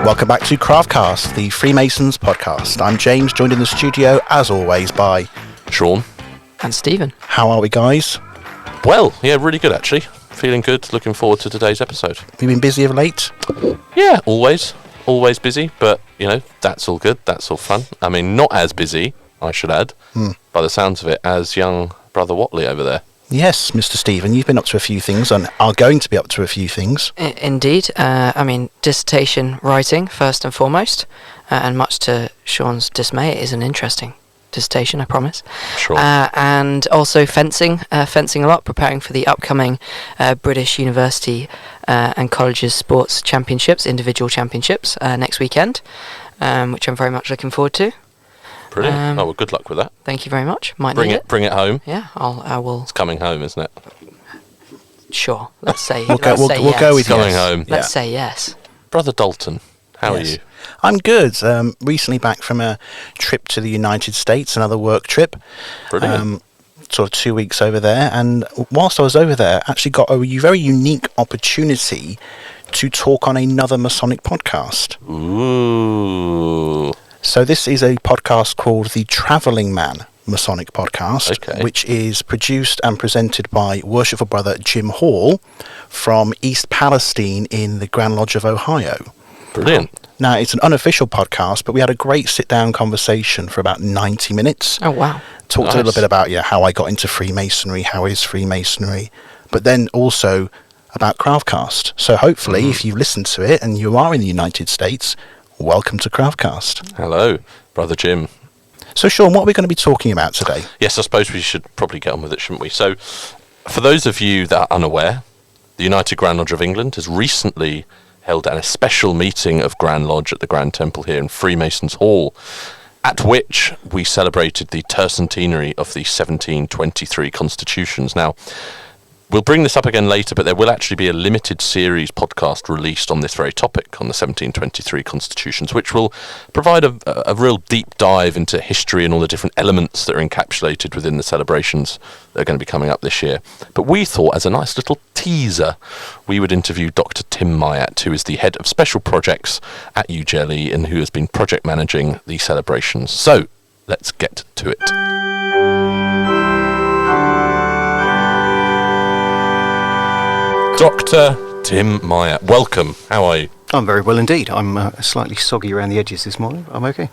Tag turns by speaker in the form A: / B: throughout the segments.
A: Welcome back to Craftcast, the Freemasons podcast. I'm James, joined in the studio, as always, by
B: Sean
C: and Stephen.
A: How are we, guys?
B: Well, yeah, really good, actually. Feeling good, looking forward to today's episode.
A: Have you been busy of late?
B: Yeah, always busy, but, you know, that's all good, that's all fun. I mean, not as busy, I should add, by the sounds of it, as young brother Watley over there.
A: Yes, Mr. Stephen, you've been up to a few things and are going to be up to a few things.
C: Indeed. Dissertation writing, first and foremost, and much to Sean's dismay, it is an interesting dissertation, I promise.
B: Sure.
C: And also fencing a lot, preparing for the upcoming British University and Colleges Sports Championships, individual championships, next weekend, which I'm very much looking forward to.
B: Brilliant. Well, good luck with that.
C: Thank you very much. Might
B: bring
C: need
B: it. Bring it home.
C: Yeah, I will.
B: It's coming home, isn't it?
C: Sure. Let's say.
A: We'll go with
B: coming
A: yes.
B: home.
C: Let's say yes.
B: Brother Dalton, how are you?
A: I'm good. Recently back from a trip to the United States, another work trip.
B: Brilliant.
A: Sort of 2 weeks over there, and whilst I was over there, actually got a very unique opportunity to talk on another Masonic podcast.
B: Ooh.
A: So this is a podcast called the Travelling Man Masonic Podcast, which is produced and presented by Worshipful Brother Jim Hall from East Palestine in the Grand Lodge of Ohio.
B: Brilliant.
A: Now, it's an unofficial podcast, but we had a great sit-down conversation for about 90 minutes.
C: Oh, wow.
A: Talked a little bit about how I got into Freemasonry, how is Freemasonry, but then also about Craftcast. So hopefully, if you've listened to it and you are in the United States, welcome to Craftcast.
B: Hello, Brother Jim.
A: So, Sean, what are we going to be talking about today?
B: Yes, I suppose we should probably get on with it, shouldn't we? So, for those of you that are unaware, the United Grand Lodge of England has recently held a special meeting of Grand Lodge at the Grand Temple here in Freemasons Hall, at which we celebrated the tercentenary of the 1723 constitutions. Now, we'll bring this up again later, but there will actually be a limited series podcast released on this very topic, on the 1723 constitutions, which will provide a real deep dive into history and all the different elements that are encapsulated within the celebrations that are going to be coming up this year. But we thought, as a nice little teaser, we would interview Dr. Tim Myatt, who is the head of special projects at UGLE and who has been project managing the celebrations. So, let's get to it. Dr. Tim Meyer, welcome. How are you?
D: I'm very well indeed. I'm slightly soggy around the edges this morning. I'm okay.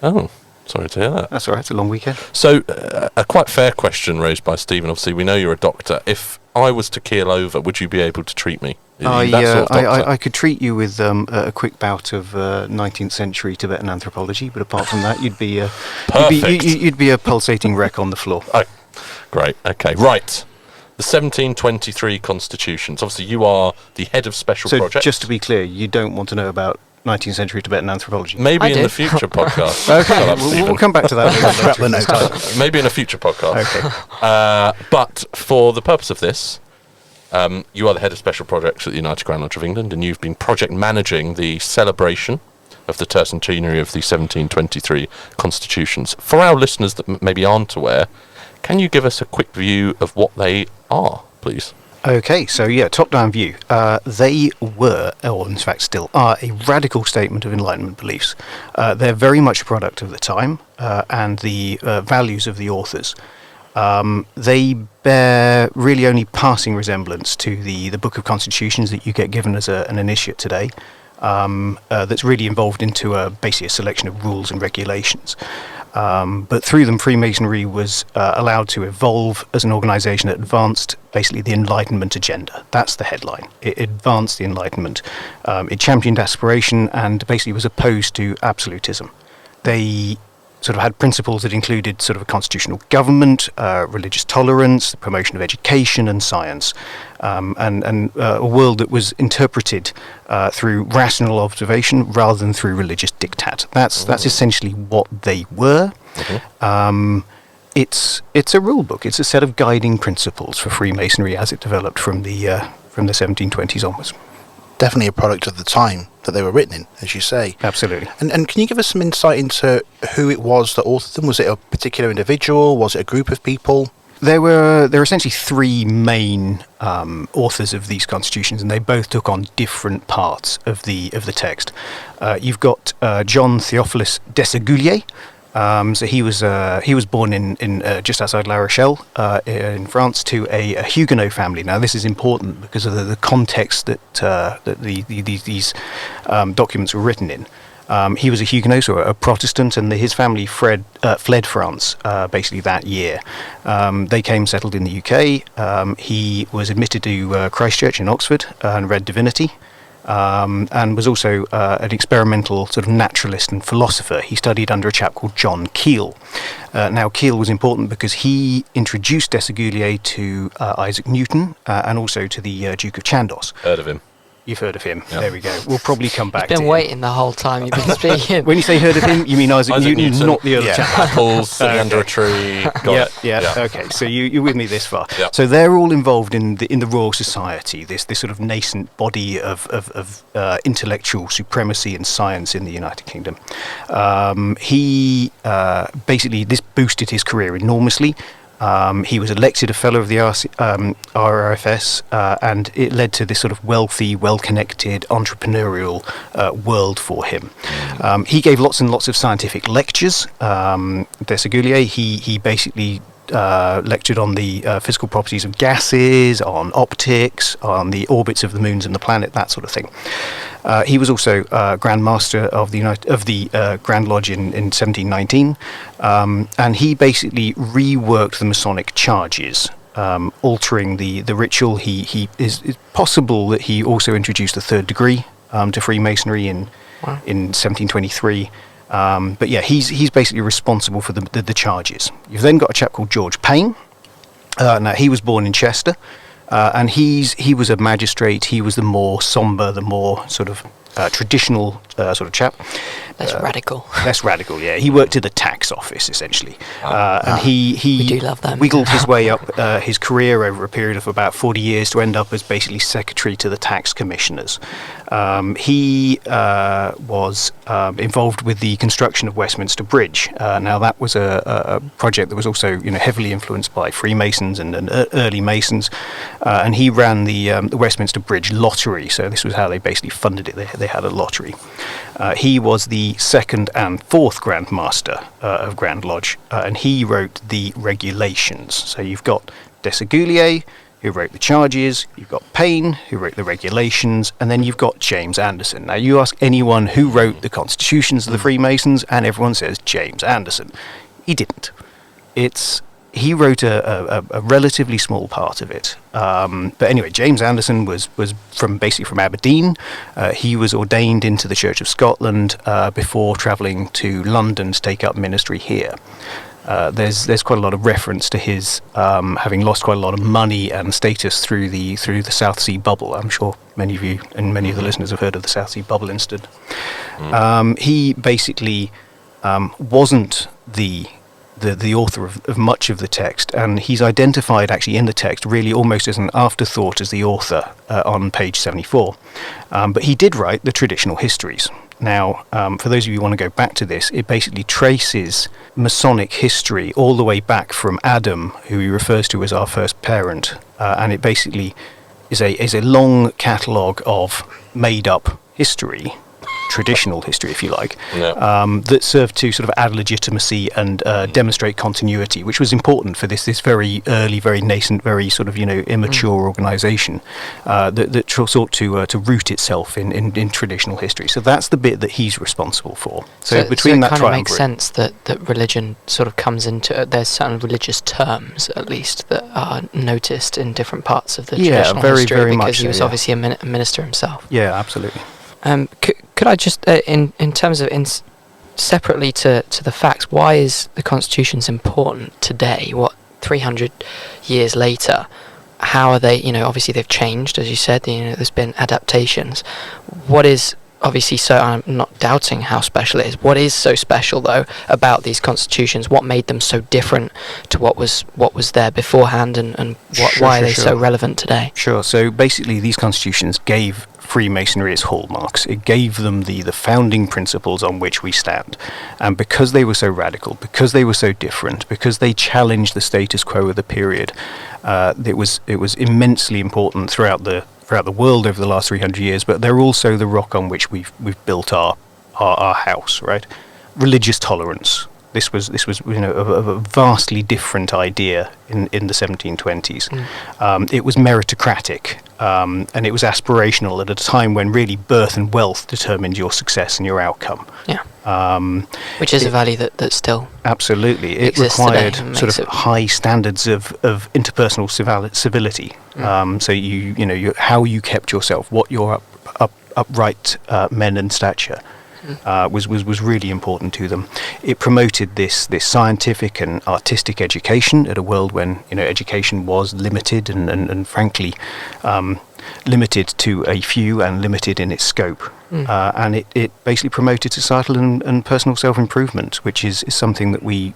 B: Oh, sorry to hear that.
D: That's all right. It's a long weekend.
B: So, a quite fair question raised by Stephen. Obviously, we know you're a doctor. If I was to keel over, would you be able to treat me?
D: I could treat you with a quick bout of 19th century Tibetan anthropology, but apart from that, you'd be a pulsating wreck on the floor.
B: Oh, great. Okay, right. The 1723 constitutions. Obviously, you are the head of special projects.
D: So, just to be clear, you don't want to know about 19th century Tibetan anthropology?
B: Maybe in the future podcast.
D: Okay, we'll come back to that.
B: Maybe in a future podcast.
D: Okay.
B: But for the purpose of this, you are the head of special projects at the United Grand Lodge of England, and you've been project managing the celebration of the tercentenary of the 1723 constitutions. For our listeners that maybe aren't aware, can you give us a quick view of what they are, please?
D: Okay, so top-down view. They were, or in fact still are, a radical statement of Enlightenment beliefs. They're very much a product of the time and the values of the authors. They bear really only passing resemblance to the Book of Constitutions that you get given as an initiate today. That's really involved into basically a selection of rules and regulations. But through them, Freemasonry was allowed to evolve as an organization that advanced basically the Enlightenment agenda. That's the headline. It advanced the Enlightenment. It championed aspiration and basically was opposed to absolutism. They sort of had principles that included sort of a constitutional government, religious tolerance, the promotion of education and science, and a world that was interpreted through rational observation rather than through religious diktat. That's essentially what they were. Mm-hmm. It's a rule book. It's a set of guiding principles for Freemasonry as it developed from the 1720s onwards.
A: Definitely a product of the time that they were written in, as you say.
D: Absolutely.
A: And can you give us some insight into who it was that authored them? Was it a particular individual? Was it a group of people?
D: there were essentially three main authors of these constitutions, and they both took on different parts of the text. You've got John Theophilus Desaguliers. So he was born in just outside La Rochelle in France to a Huguenot family. Now this is important because of the context that these documents were written in. He was a Huguenot, so a Protestant, and his family fled France basically that year. They came settled in the UK. He was admitted to Christ Church in Oxford and read divinity. And was also an experimental sort of naturalist and philosopher. He studied under a chap called John Keel. Now, Keel was important because he introduced Desaguliers to Isaac Newton and also to the Duke of Chandos.
B: Heard of him.
D: You've heard of him. Yep. There we go. We'll probably come back to him.
C: He's been waiting the whole time you've been speaking.
D: When you say heard of him, you mean Isaac Newton, not the other chap.
B: Apples sitting under a tree.
D: Yeah. Okay, so you're with me this far.
B: Yep.
D: So they're all involved in the Royal Society, this sort of nascent body of intellectual supremacy and science in the United Kingdom. He basically, this boosted his career enormously. He was elected a fellow of the RRFS, and it led to this sort of wealthy, well-connected, entrepreneurial world for him. He gave lots and lots of scientific lectures. Desaguliers, he basically lectured on the physical properties of gases, on optics, on the orbits of the moons and the planet, that sort of thing. He was also Grand Master of the Grand Lodge in 1719, and he basically reworked the Masonic charges, altering the ritual. It's possible that he also introduced the third degree to Freemasonry in 1723. But yeah, he's basically responsible for the charges. You've then got a chap called George Payne. Now he was born in Chester. And he was a magistrate. He was the more sombre, the more sort of traditional sort of chap. Less radical, yeah. He worked at the tax office, essentially. And he
C: we do love them.
D: wiggled his way up his career over a period of about 40 years to end up as basically secretary to the tax commissioners. He was involved with the construction of Westminster Bridge. Now that was a project that was also heavily influenced by Freemasons and early Masons, and he ran the Westminster Bridge lottery. So this was how they basically funded it. They had a lottery. He was the second and fourth Grand Master of Grand Lodge, and he wrote the regulations. So you've got Desaguliers, who wrote the charges, you've got Payne, who wrote the regulations, and then you've got James Anderson. Now you ask anyone who wrote the constitutions of the Freemasons, and everyone says James Anderson. He didn't. He wrote a relatively small part of it. But anyway, James Anderson was basically from Aberdeen. He was ordained into the Church of Scotland before travelling to London to take up ministry here. There's quite a lot of reference to his having lost quite a lot of money and status through the South Sea Bubble. I'm sure many of you and many of the listeners have heard of the South Sea Bubble incident. He basically wasn't the author of much of the text, and he's identified actually in the text really almost as an afterthought as the author on page 74. But he did write the traditional histories. Now, for those of you who want to go back to this, it basically traces Masonic history all the way back from Adam, who he refers to as our first parent, and it basically is a long catalogue of made-up history, traditional history, if you like, that served to sort of add legitimacy and demonstrate continuity, which was important for this very early, very nascent, very sort of immature organisation that sought to root itself in traditional history. So that's the bit that he's responsible for. So between that
C: kind of makes
D: triumvirate,
C: sense that religion sort of comes into there's certain religious terms at least that are noticed in different parts of the traditional history,
D: very
C: because
D: much
C: he was
D: so,
C: obviously a minister himself.
D: Yeah, absolutely.
C: Could I just, in terms of separately to the facts, why is the constitutions important today? 300 years later, how are they? Obviously they've changed, as you said. There's been adaptations. What is obviously, so I'm not doubting how special it is. What is so special, though, about these constitutions? What made them so different to what was there beforehand, and why are they so relevant today?
D: Sure. So basically, these constitutions gave Freemasonry its hallmarks. It gave them the founding principles on which we stand. And because they were so radical, because they were so different, because they challenged the status quo of the period, it was immensely important throughout the world over the last 300 years. But they're also the rock on which we've built our house, right? Religious tolerance. This was a vastly different idea in the 1720s. It was meritocratic, and it was aspirational at a time when really birth and wealth determined your success and your outcome.
C: Yeah. Which is a value that still
D: absolutely it required sort of high standards of interpersonal civility. So how you kept yourself, what your upright men and stature. Was really important to them. It promoted this scientific and artistic education at a world when education was limited and frankly limited to a few and limited in its scope. And it basically promoted societal and personal self-improvement, which is something that we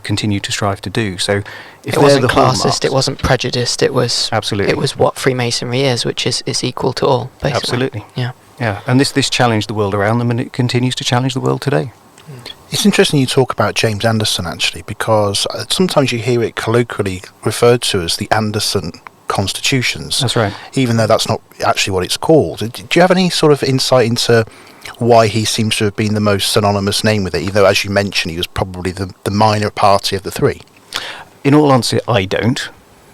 D: continue to strive to do. So if
C: it wasn't classist, it wasn't prejudiced, it was
D: absolutely
C: it was what Freemasonry is, which is equal to all, basically.
D: Absolutely.
C: Yeah,
D: and this challenged the world around them, and it continues to challenge the world today.
A: It's interesting you talk about James Anderson, actually, because sometimes you hear it colloquially referred to as the Anderson Constitutions.
D: That's right. Even
A: though that's not actually what it's called. Do you have any sort of insight into why he seems to have been the most synonymous name with it, even though, as you mentioned, he was probably the minor party of the three?
D: In all honesty, I don't.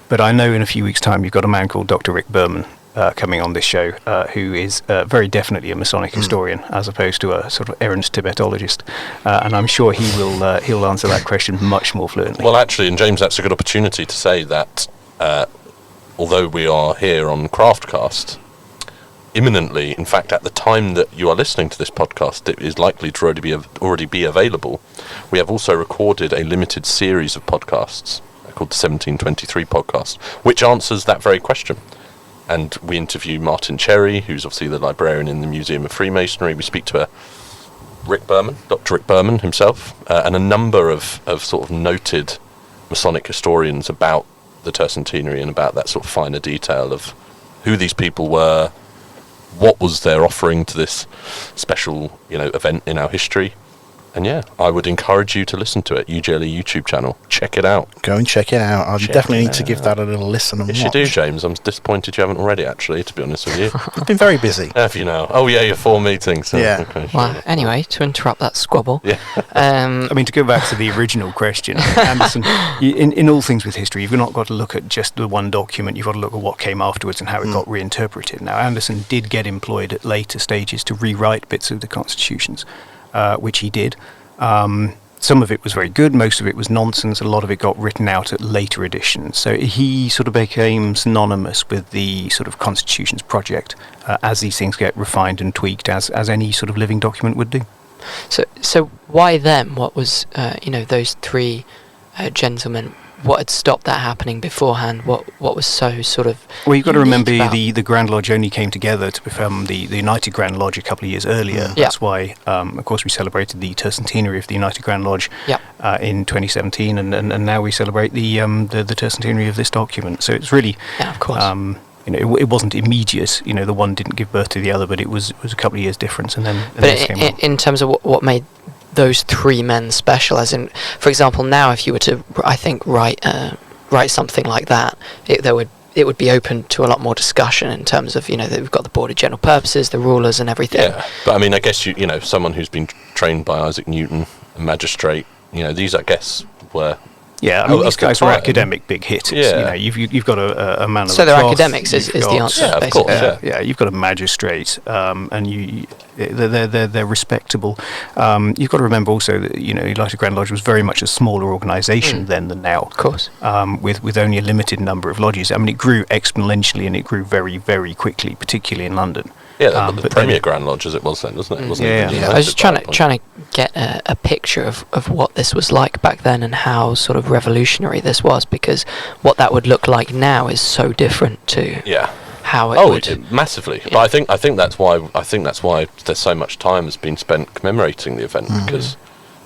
D: But I know in a few weeks' time you've got a man called Dr. Rick Berman coming on this show, who is very definitely a Masonic historian, as opposed to a sort of errant Tibetologist, and I'm sure he'll answer that question much more fluently.
B: Well, actually, and James, that's a good opportunity to say that although we are here on Craftcast, imminently, in fact, at the time that you are listening to this podcast, it is likely to already be available. We have also recorded a limited series of podcasts called the 1723 podcast, which answers that very question. And we interview Martin Cherry, who's obviously the librarian in the Museum of Freemasonry. We speak to Dr. Rick Berman himself, and a number of sort of noted Masonic historians about the tercentenary and about that sort of finer detail of who these people were, what was their offering to this special event in our history. And yeah, I would encourage you to listen to it. UGLE YouTube channel. Check it out.
A: Go and check it out. I definitely need to give that a little listen and watch.
B: Yes, you do, James. I'm disappointed you haven't already, actually, to be honest with you.
A: I've been very busy.
B: Have you now? Oh, yeah, your 4 meetings.
A: Yeah.
B: Okay,
C: well, anyway, to interrupt that squabble.
B: Yeah.
D: I mean, to go back to the original question, Anderson, in all things with history, you've not got to look at just the one document. You've got to look at what came afterwards and how it got reinterpreted. Now, Anderson did get employed at later stages to rewrite bits of the constitutions, which he did. Some of it was very good, most of it was nonsense, a lot of it got written out at later editions. So he sort of became synonymous with the sort of Constitutions project as these things get refined and tweaked, as any sort of living document would do.
C: So why them? What was, those three gentlemen, what had stopped that happening beforehand? What was so sort of...
D: Well, you've got to remember the Grand Lodge only came together to become the United Grand Lodge a couple of years earlier.
C: Yeah.
D: That's why, of course, we celebrated the tercentenary of the United Grand Lodge in 2017, and now we celebrate the tercentenary of this document. So it's really...
C: Yeah, of course.
D: It wasn't immediate. The one didn't give birth to the other, but it was a couple of years difference, and then
C: this came on. In terms of what made those three men special, as in, for example, now if you were to, I think, write something like that, it would be open to a lot more discussion in terms of, that we've got the Board of General Purposes, the rulers and everything.
B: Yeah, but I mean, I guess someone who's been trained by Isaac Newton, a magistrate, these, I guess, were...
D: Yeah, I mean, these guys were academic big hitters.
B: Yeah.
D: You've got a man of the cloth.
C: So they're academics is the answer,
B: yeah,
C: basically.
B: Of course,
D: yeah, you've got a magistrate, and they're respectable. You've got to remember also that United Grand Lodge was very much a smaller organisation then than now.
C: Of course.
D: With only a limited number of lodges. I mean, it grew exponentially and it grew very, very quickly, particularly in London.
B: Yeah, the Premier Grand Lodge as it was then, wasn't it?
C: I was just trying to get a picture of what this was like back then and how sort of revolutionary this was, because what that would look like now is so different to how it would.
B: Massively. Yeah. But I think that's why there's so much time has been spent commemorating the event, because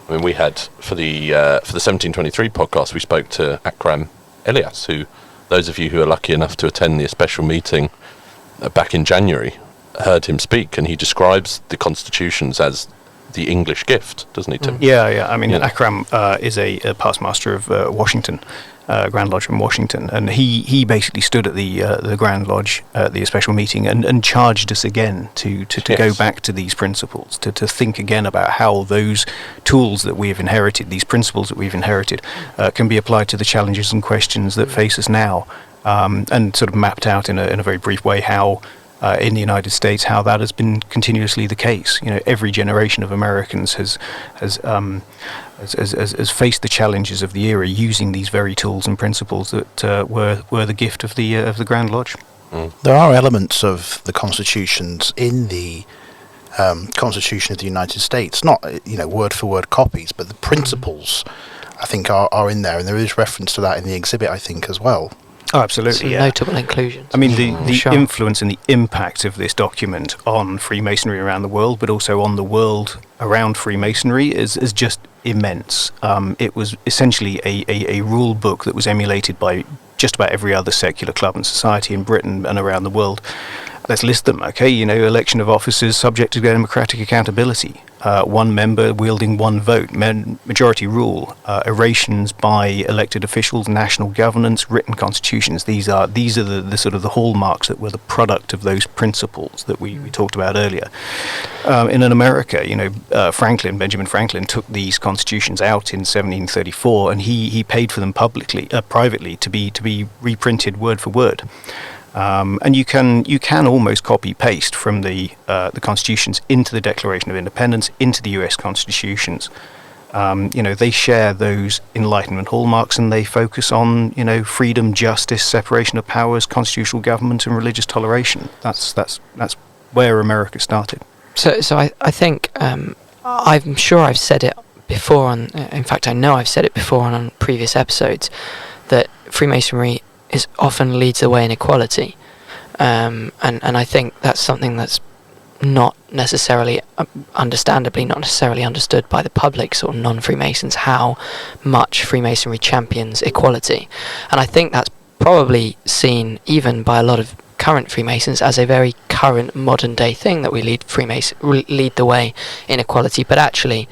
B: I mean, we had for the 1723 podcast, we spoke to Akram Elias, who, those of you who are lucky enough to attend the special meeting back in January, heard him speak, and he describes the constitutions as the English gift, doesn't he, Tim?
D: Yeah. I mean, Akram is a past master of Washington, Grand Lodge in Washington, and he basically stood at the Grand Lodge at the special meeting and charged us again to go back to these principles, to think again about how those tools that we have inherited, these principles that we've inherited, can be applied to the challenges and questions that face us now, and sort of mapped out in a very brief way how in the United States, how that has been continuously the case. You know, every generation of Americans has faced the challenges of the era using these very tools and principles that were the gift of the Grand Lodge.
A: There are elements of the constitutions in the Constitution of the United States, not word for word copies, but the principles I think are in there, and there is reference to that in the exhibit, I think, as well.
D: Oh, absolutely.
C: Some notable inclusions.
D: I mean, the influence and the impact of this document on Freemasonry around the world, but also on the world around Freemasonry, is just immense. It was essentially a rule book that was emulated by just about every other secular club and society in Britain and around the world. Let's list them, okay? Election of officers subject to democratic accountability, one member wielding one vote, majority rule, orations by elected officials, national governance, written constitutions. These are the sort of the hallmarks that were the product of those principles that we talked about earlier. In America, Benjamin Franklin took these constitutions out in 1734, and he paid for them privately to be reprinted word for word. And you can almost copy paste from the constitutions into the Declaration of Independence, into the U.S. constitutions. They share those Enlightenment hallmarks, and they focus on freedom, justice, separation of powers, constitutional government, and religious toleration. That's where America started.
C: So I think I'm sure I've said it before in fact I know I've said it before on previous episodes, that Freemasonry often leads the way in equality, and I think that's something that's not necessarily, understandably, not necessarily understood by the public, sort of non-Freemasons, how much Freemasonry champions equality. And I think that's probably seen even by a lot of current Freemasons as a very current modern day thing, that we lead the way in equality, but actually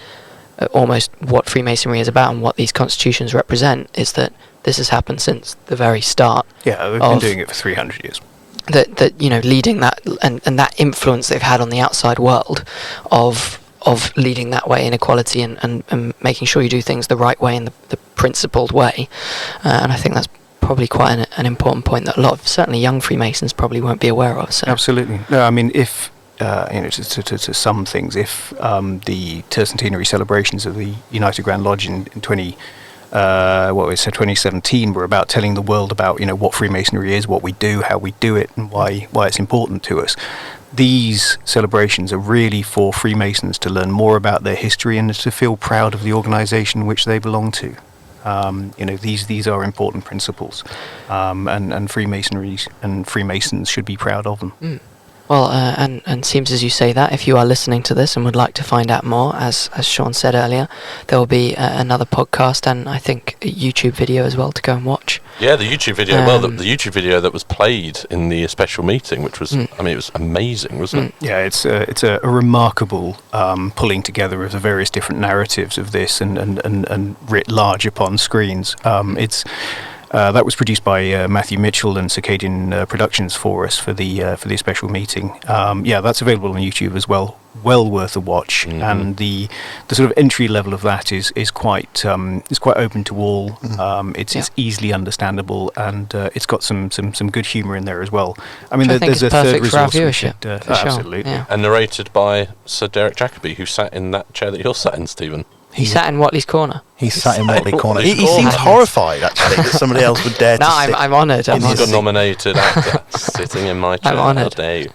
C: almost what Freemasonry is about and what these constitutions represent is that this has happened since the very start.
D: Yeah, we've been doing it for 300 years.
C: That leading that and that influence they've had on the outside world of leading that way in equality and making sure you do things the right way in the principled way. And I think that's probably quite an important point that a lot of certainly young Freemasons probably won't be aware of. So.
D: Absolutely. No, I mean, if to some things, if the tercentenary celebrations of the United Grand Lodge in 2017 were about telling the world about what Freemasonry is, what we do, how we do it, and why it's important to us. These celebrations are really for Freemasons to learn more about their history and to feel proud of the organisation which they belong to. These are important principles, and Freemasonry and Freemasons should be proud of them.
C: Well, and seems as you say that, if you are listening to this and would like to find out more, as Sean said earlier, there will be another podcast and I think a YouTube video as well to go and watch.
B: Yeah, the YouTube video. The YouTube video that was played in the special meeting, which was, it was amazing, wasn't it?
D: Yeah, it's a remarkable pulling together of the various different narratives of this and writ large upon screens. That was produced by Matthew Mitchell and Circadian Productions for us for the special meeting. That's available on YouTube as well. Well worth a watch. Mm-hmm. And the sort of entry level of that is quite open to all. Mm-hmm. It's easily understandable, and it's got some good humour in there as well. I mean, there's a third resource. Absolutely.
C: Yeah.
B: And narrated by Sir Derek Jacobi, who sat in that chair that you're sat in, Stephen.
C: He sat in Watley's corner.
A: He sat in Watley corner. He seems horrified, actually, that somebody else would dare to sit.
C: No, I'm honoured.
B: He's got nominated actor sitting in my chair.
C: I'm honoured.
A: I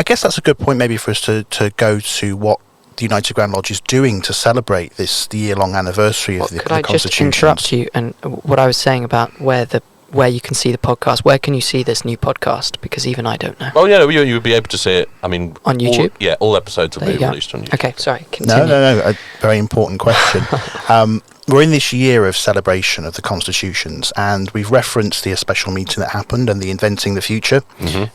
A: guess that's a good point maybe for us to go to what the United Grand Lodge is doing to celebrate the year-long anniversary of the Constitution.
C: Could I just interrupt you? And what I was saying about where the where you can see the podcast. Where can you see this new podcast? Because even I don't know.
B: Oh yeah, you would be able to see it. I mean,
C: on YouTube.
B: All episodes will be released on YouTube.
C: Okay, sorry. Continue.
A: No. A very important question. We're in this year of celebration of the constitutions, and we've referenced the special meeting that happened and the Inventing the Future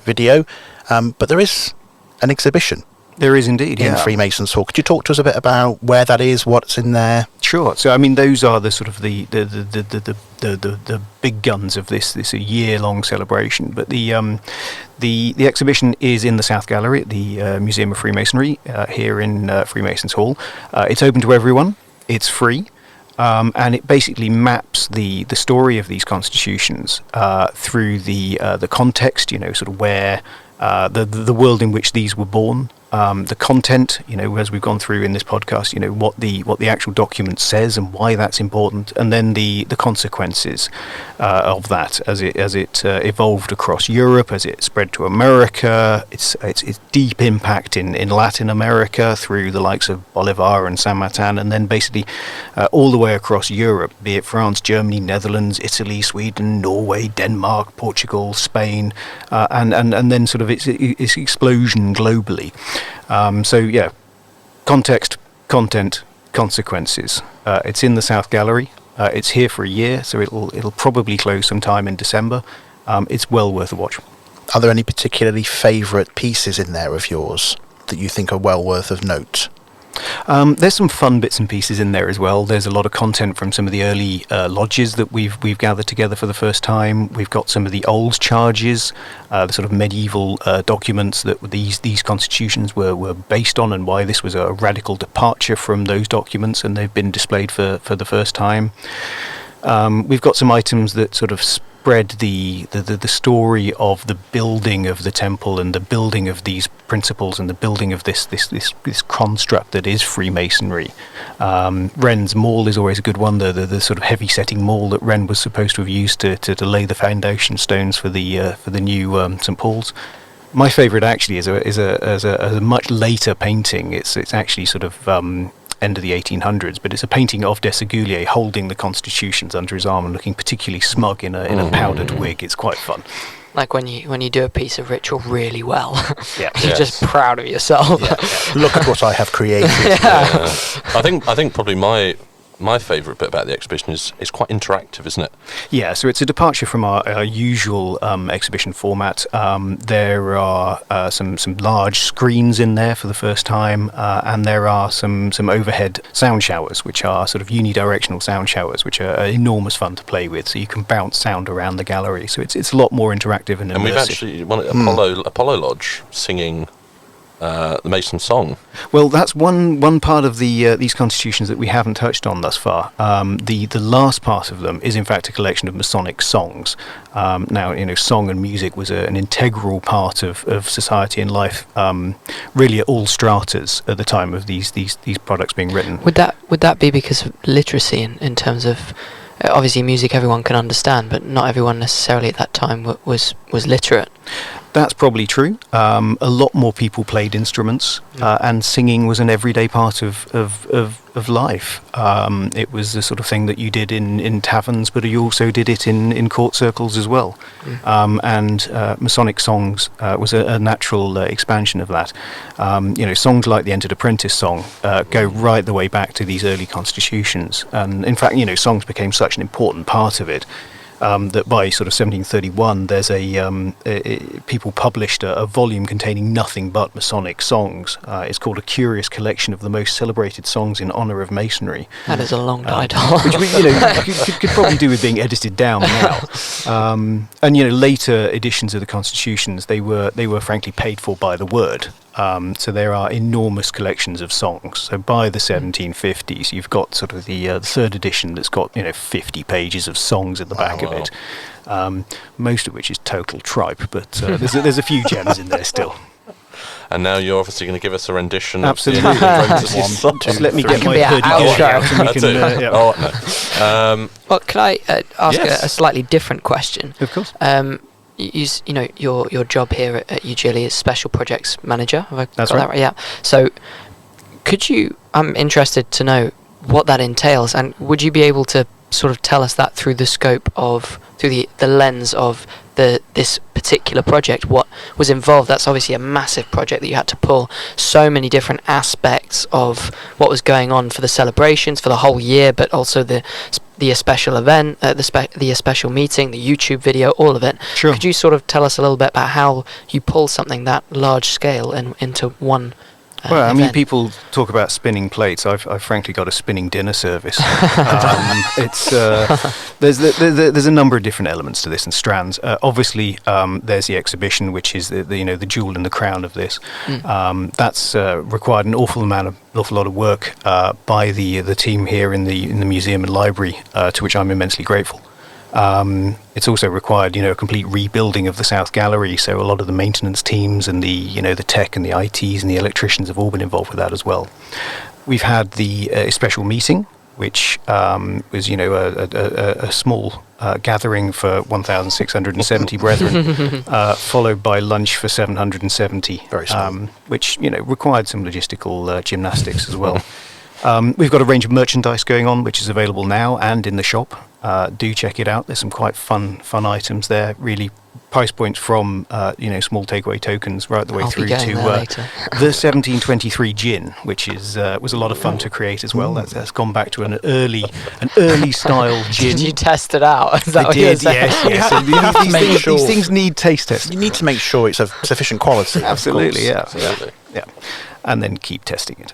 A: video. But there is an exhibition.
D: There is indeed,
A: in Freemasons Hall. Could you talk to us a bit about where that is, what's in there?
D: Sure. So, I mean, those are the sort of the big guns of this year-long celebration. But the exhibition is in the South Gallery at the Museum of Freemasonry here in Freemasons Hall. It's open to everyone. It's free. And it basically maps the story of these constitutions through the context, sort of where the world in which these were born, the content, as we've gone through in this podcast, what the actual document says and why that's important, and then the consequences of that as it evolved across Europe, as it spread to America, its deep impact in Latin America through the likes of Bolivar and San Martin, and then basically all the way across Europe, be it France, Germany, Netherlands, Italy, Sweden, Norway, Denmark, Portugal, Spain, and then sort of its explosion globally. Context, content, consequences. It's in the South Gallery. It's here for a year, so it'll probably close sometime in December. It's well worth a watch.
A: Are there any particularly favourite pieces in there of yours that you think are well worth of note?
D: There's some fun bits and pieces in there as well. There's a lot of content from some of the early lodges that we've gathered together for the first time. We've got some of the old charges, the sort of medieval documents that these constitutions were based on, and why this was a radical departure from those documents, and they've been displayed for the first time. We've got some items that sort of spread the story of the building of the temple and the building of these principles and the building of this construct that is Freemasonry. Wren's Mall is always a good one, the sort of heavy setting mall that Wren was supposed to have used to lay the foundation stones for the new St. Paul's. My favourite actually is a much later painting. It's actually sort of end of the 1800s, but it's a painting of Desaguliers holding the constitutions under his arm and looking particularly smug in a powdered wig. It's quite fun.
C: Like when you do a piece of ritual really well,
D: yeah,
C: you're just proud of yourself.
A: Yeah. Look at what I have created.
B: I think probably my favourite bit about the exhibition is quite interactive, isn't it?
D: Yeah, so it's a departure from our usual exhibition format. There are some large screens in there for the first time, and there are some overhead sound showers, which are sort of unidirectional sound showers, which are enormous fun to play with. So you can bounce sound around the gallery. So it's a lot more interactive and immersive.
B: And we've actually Apollo Lodge singing the Mason song.
D: Well, that's one part of these constitutions that we haven't touched on thus far. The last part of them is in fact a collection of Masonic songs. Now, song and music was an integral part of society and life, really at all stratas at the time of these products being written.
C: Would that be because of literacy in terms of obviously music everyone can understand, but not everyone necessarily at that time was literate?
D: That's probably true. A lot more people played instruments, and singing was an everyday part of life. It was the sort of thing that you did in taverns, but you also did it in court circles as well. And Masonic songs was a natural expansion of that. Songs like the Entered Apprentice song go right the way back to these early constitutions. And in fact, songs became such an important part of it. That by sort of 1731, there's people published a volume containing nothing but Masonic songs. It's called A Curious Collection of the Most Celebrated Songs in Honour of Masonry.
C: That is a long title.
D: Which could probably do with being edited down now. And later editions of the constitutions, they were frankly paid for by the word. So there are enormous collections of songs. So by the 1750s, you've got sort of the third edition that's got 50 pages of songs in the back of it, most of which is total tripe, but there's a few gems in there still.
B: And now you're obviously going to give us a rendition.
D: Absolutely. Just let me get my hoodie out and we can.
C: Well, can I ask a slightly different question?
D: Of course.
C: Your job here at UGLE is Special Projects Manager. Have I
D: That's
C: got
D: right.
C: that right? Yeah. So, I'm interested to know what that entails, and would you be able to sort of tell us that through the lens of this particular project, what was involved. That's obviously a massive project that you had to pull so many different aspects of what was going on for the celebrations for the whole year, but also the special event, the special meeting, the YouTube video, all of it.
D: Sure.
C: Could you sort of tell us a little bit about how you pull something that large scale into one
D: Well, I mean,
C: event?
D: people talk about spinning plates. I've frankly got a spinning dinner service. There's a number of different elements to this and strands. Obviously, there's the exhibition, which is the jewel in the crown of this. That's required an awful lot of work by the team here in the museum and library, to which I'm immensely grateful. It's also required, a complete rebuilding of the South Gallery. So a lot of the maintenance teams and the tech and the ITs and the electricians have all been involved with that as well. We've had the special meeting, which was, a small gathering for 1,670 brethren, followed by lunch for 770.
A: Very small.
D: Which, required some logistical gymnastics as well. We've got a range of merchandise going on, which is available now and in the shop. Do check it out. There's some quite fun items there. Really, price points from small takeaway tokens right the way through to the 1723 gin, which was a lot of fun to create as well. That's gone back to an early style gin.
C: Did you test it out? Is that
D: I
C: what
D: did,
C: you're saying?
D: yes. So these things need taste testing.
A: You need to make sure it's of sufficient quality.
D: Absolutely,
A: of course.
D: yeah, and then keep testing it.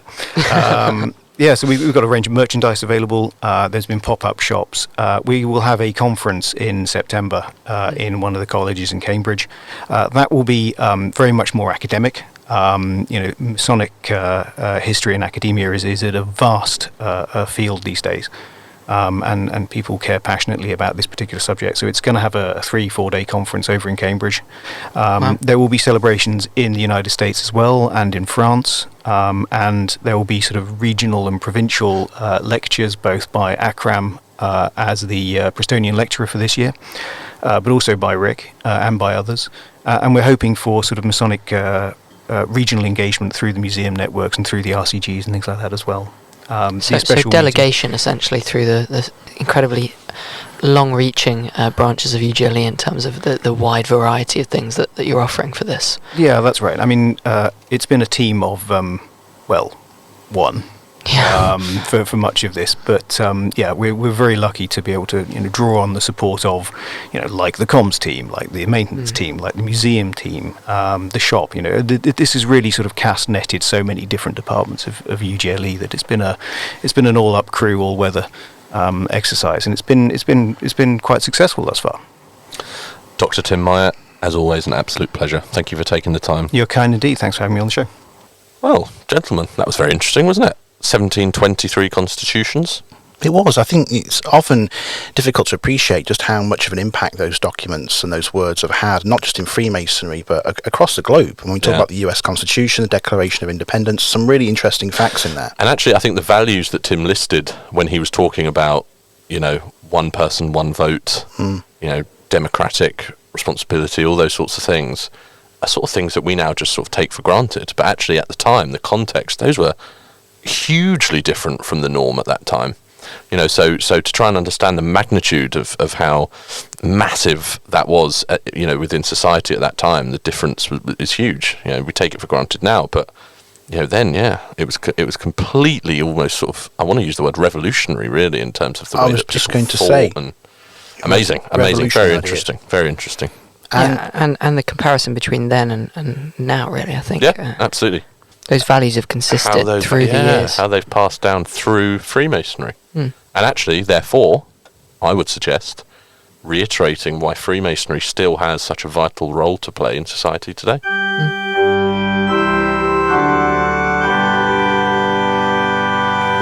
D: So we've got a range of merchandise available. There's been pop-up shops. We will have a conference in September in one of the colleges in Cambridge. That will be very much more academic. Masonic history and academia is at a vast field these days. And people care passionately about this particular subject. So it's going to have a 3-4 day conference over in Cambridge.
C: Wow.
D: There will be celebrations in the United States as well and in France. And there will be sort of regional and provincial lectures, both by Akram as the Bristolian lecturer for this year, but also by Rick and by others. And we're hoping for sort of Masonic regional engagement through the museum networks and through the RCGs and things like that as well.
C: So delegation essentially through the incredibly long-reaching branches of UGLE in terms of the wide variety of things that you're offering for this.
D: Yeah, that's right. I mean, it's been a team of, one.
C: Yeah.
D: For much of this, but we're very lucky to be able to draw on the support of like the comms team, like the maintenance team, like the museum team, the shop. This is really sort of cast netted so many different departments of UGLE that it's been an all up crew, all weather exercise, and it's been quite successful thus far.
B: Dr. Tim Meyer, as always, an absolute pleasure. Thank you for taking the time.
D: You're kind indeed. Thanks for having me on the show.
B: Well, gentlemen, that was very interesting, wasn't it? 1723 constitutions.
A: It was. I think it's often difficult to appreciate just how much of an impact those documents and those words have had, not just in Freemasonry, but across the globe. When we talk about the US Constitution, the Declaration of Independence, some really interesting facts in there.
B: And actually, I think the values that Tim listed when he was talking about, one person, one vote, democratic responsibility, all those sorts of things, are sort of things that we now just sort of take for granted. But actually, at the time, the context, those were hugely different from the norm at that time. So to try and understand the magnitude of how massive that was, within society at that time, the difference is huge. We take it for granted now, but then it was completely almost sort of, I want to use the word revolutionary, really, in terms of the way that
A: just
B: people
A: going to
B: thought.
A: say,
B: and amazing, very interesting, very interesting.
C: And the comparison between then and now, really, I think.
B: Yeah, absolutely.
C: Those values have consisted through the years.
B: How they've passed down through Freemasonry. And actually, therefore, I would suggest reiterating why Freemasonry still has such a vital role to play in society today.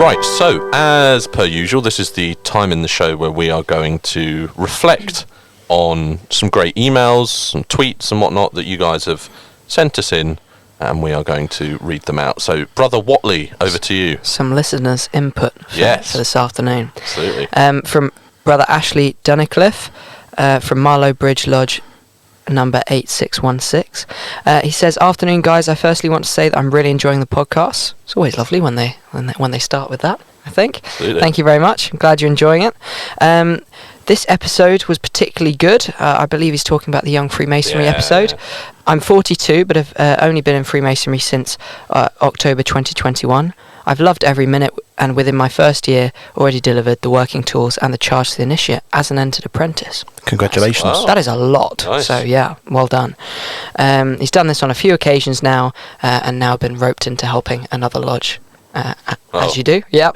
B: Right, so as per usual, this is the time in the show where we are going to reflect on some great emails, some tweets and whatnot that you guys have sent us in, and we are going to read them out. So, Brother Watley, over to you.
C: Some listeners' input for this afternoon.
B: Absolutely.
C: From Brother Ashley Dunnicliffe, from Marlow Bridge Lodge, number 8616. He says, "Afternoon, guys. I firstly want to say that I'm really enjoying the podcast. It's always lovely when they start with that. I think.
B: Absolutely.
C: Thank you very much. I'm glad you're enjoying it. This episode was particularly good. I believe he's talking about the Young Freemasonry episode.
B: Yeah.
C: I'm 42, but have only been in Freemasonry since October 2021. I've loved every minute, and within my first year, already delivered the working tools and the charge to the initiate as an entered apprentice.
A: Congratulations.
B: Wow.
C: That is a lot.
B: Nice.
C: So, yeah, well done. He's done this on a few occasions now, and now been roped into helping another lodge. As you do. Yeah.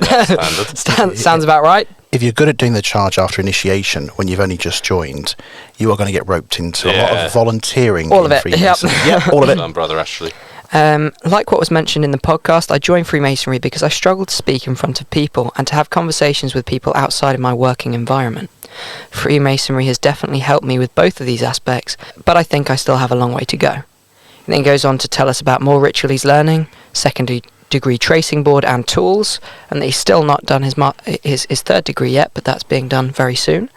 B: Standard.
C: Sounds about right.
A: If you're good at doing the charge after initiation when you've only just joined, you are going to get roped into a lot of volunteering.
C: All of
A: in
C: it.
A: Freemasonry.
C: Yep.
A: Yeah, all of
B: Well
A: it.
B: done, Brother Ashley.
C: Like what was mentioned in the podcast, I joined Freemasonry because I struggled to speak in front of people and to have conversations with people outside of my working environment. Freemasonry has definitely helped me with both of these aspects, but I think I still have a long way to go. He then goes on to tell us about more ritual he's learning, secondary degree tracing board and tools, and that he's still not done his third degree yet, but that's being done very soon.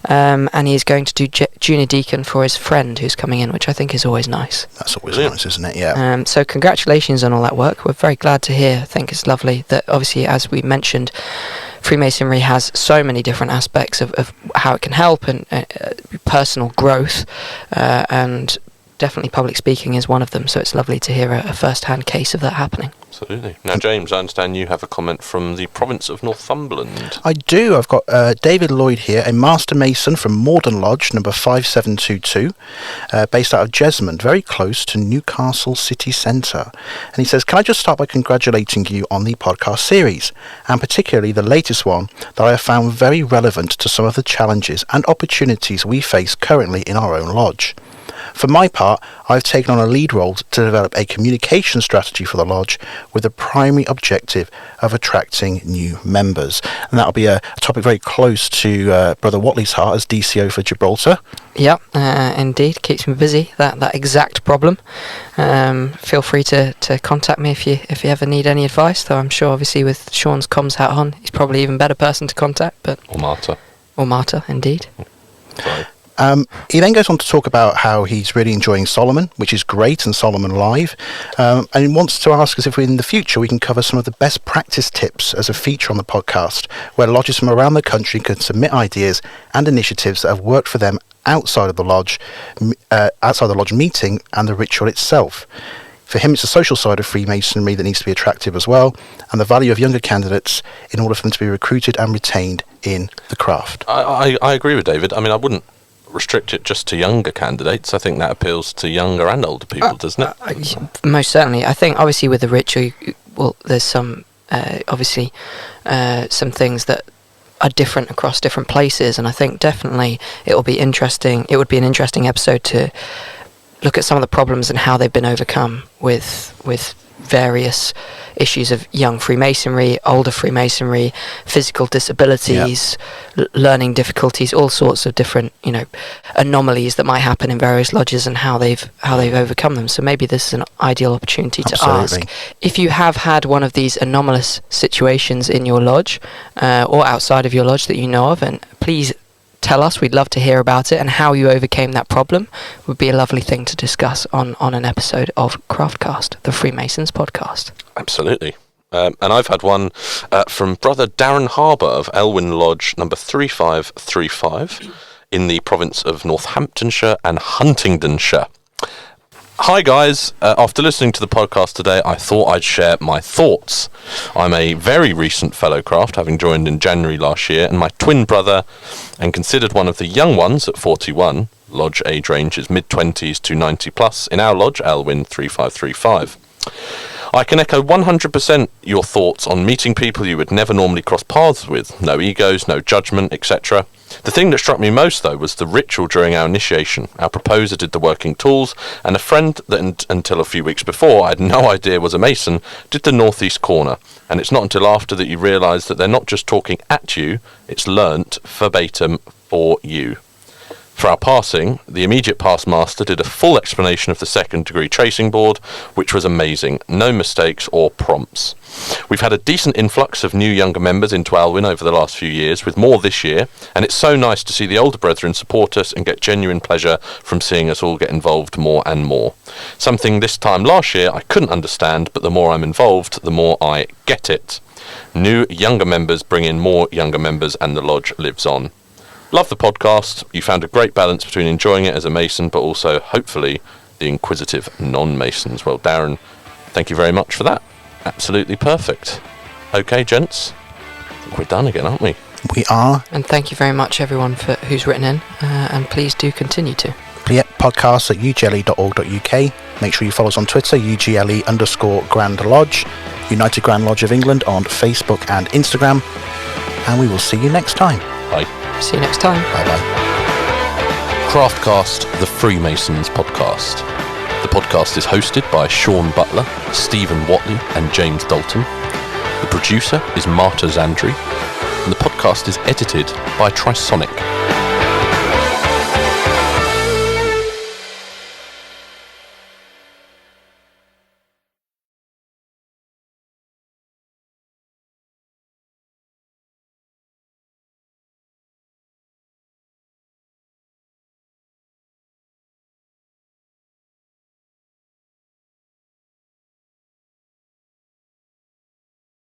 C: And he's going to do junior deacon for his friend who's coming in, which I think is always nice.
A: That's always nice, isn't it? Yeah.
C: So congratulations on all that work. We're very glad to hear. I think it's lovely that, obviously, as we mentioned, Freemasonry has so many different aspects of how it can help and personal growth, and definitely public speaking is one of them. So it's lovely to hear a first-hand case of that happening.
B: Absolutely. Now, James, I understand you have a comment from the province of Northumberland.
A: I do. I've got David Lloyd here, a Master Mason from Morden Lodge, number 5722, based out of Jesmond, very close to Newcastle city centre. And he says, can I just start by congratulating you on the podcast series, and particularly the latest one that I have found very relevant to some of the challenges and opportunities we face currently in our own lodge. For my part, I've taken on a lead role to develop a communication strategy for the lodge with the primary objective of attracting new members. And that'll be a topic very close to Brother Watley's heart as DCO for Gibraltar.
C: Yeah, indeed. Keeps me busy, that exact problem. Feel free to contact me if you ever need any advice, though I'm sure, obviously, with Sean's comms hat on, he's probably even better person to contact. But Or Marta, indeed.
B: Sorry.
A: He then goes on to talk about how he's really enjoying Solomon, which is great, and Solomon Live, and he wants to ask us if in the future we can cover some of the best practice tips as a feature on the podcast, where lodges from around the country can submit ideas and initiatives that have worked for them outside of the lodge meeting and the ritual itself. For him, it's the social side of Freemasonry that needs to be attractive as well, and the value of younger candidates in order for them to be recruited and retained in the craft.
B: I agree with David. I mean, I wouldn't restrict it just to younger candidates. I think that appeals to younger and older people, doesn't it?
C: Most certainly. I think, obviously, with the ritual, well, there's some, some things that are different across different places, and I think definitely it would be an interesting episode to look at some of the problems and how they've been overcome with various issues of young Freemasonry, older Freemasonry, physical disabilities, learning difficulties, all sorts of different, anomalies that might happen in various lodges and how they've overcome them. So maybe this is an ideal opportunity to ask if you have had one of these anomalous situations in your lodge or outside of your lodge that you know of, and please tell us. We'd love to hear about it, and how you overcame that problem would be a lovely thing to discuss on an episode of Craftcast, the Freemasons podcast.
B: Absolutely. And I've had one from Brother Darren Harbour of Elwyn Lodge number 3535 in the province of Northamptonshire and Huntingdonshire. Hi guys, after listening to the podcast today, I thought I'd share my thoughts. I'm a very recent fellow craft, having joined in January last year, and my twin brother, and considered one of the young ones at 41. Lodge age range is mid-20s to 90 plus in our lodge, Elwyn 3535. I can echo 100% your thoughts on meeting people you would never normally cross paths with. No egos, no judgment, etc. The thing that struck me most, though, was the ritual during our initiation. Our proposer did the working tools, and a friend that until a few weeks before I had no idea was a Mason did the northeast corner. And it's not until after that you realise that they're not just talking at you, it's learnt verbatim for you. For our passing, the immediate past master did a full explanation of the second degree tracing board, which was amazing. No mistakes or prompts. We've had a decent influx of new younger members into Alwyn over the last few years, with more this year, and it's so nice to see the older brethren support us and get genuine pleasure from seeing us all get involved more and more. Something this time last year I couldn't understand, but the more I'm involved, the more I get it. New younger members bring in more younger members, and the lodge lives on. Love the podcast. You found a great balance between enjoying it as a Mason, but also, hopefully, the inquisitive non-Masons. Well, Darren, thank you very much for that. Absolutely perfect. Okay, gents. I think we're done again, aren't we?
A: We are.
C: And thank you very much, everyone, for who's written in, and please do continue to.
A: Yep, podcast at ugle.org.uk. Make sure you follow us on Twitter, UGLE_Grand Lodge, United Grand Lodge of England on Facebook and Instagram. And we will see you next time.
B: Bye.
C: See you next time.
A: Bye-bye.
B: Craftcast, the Freemasons podcast. The podcast is hosted by Sean Butler, Stephen Watley, and James Dalton. The producer is Marta Zandri, and the podcast is edited by Trisonic.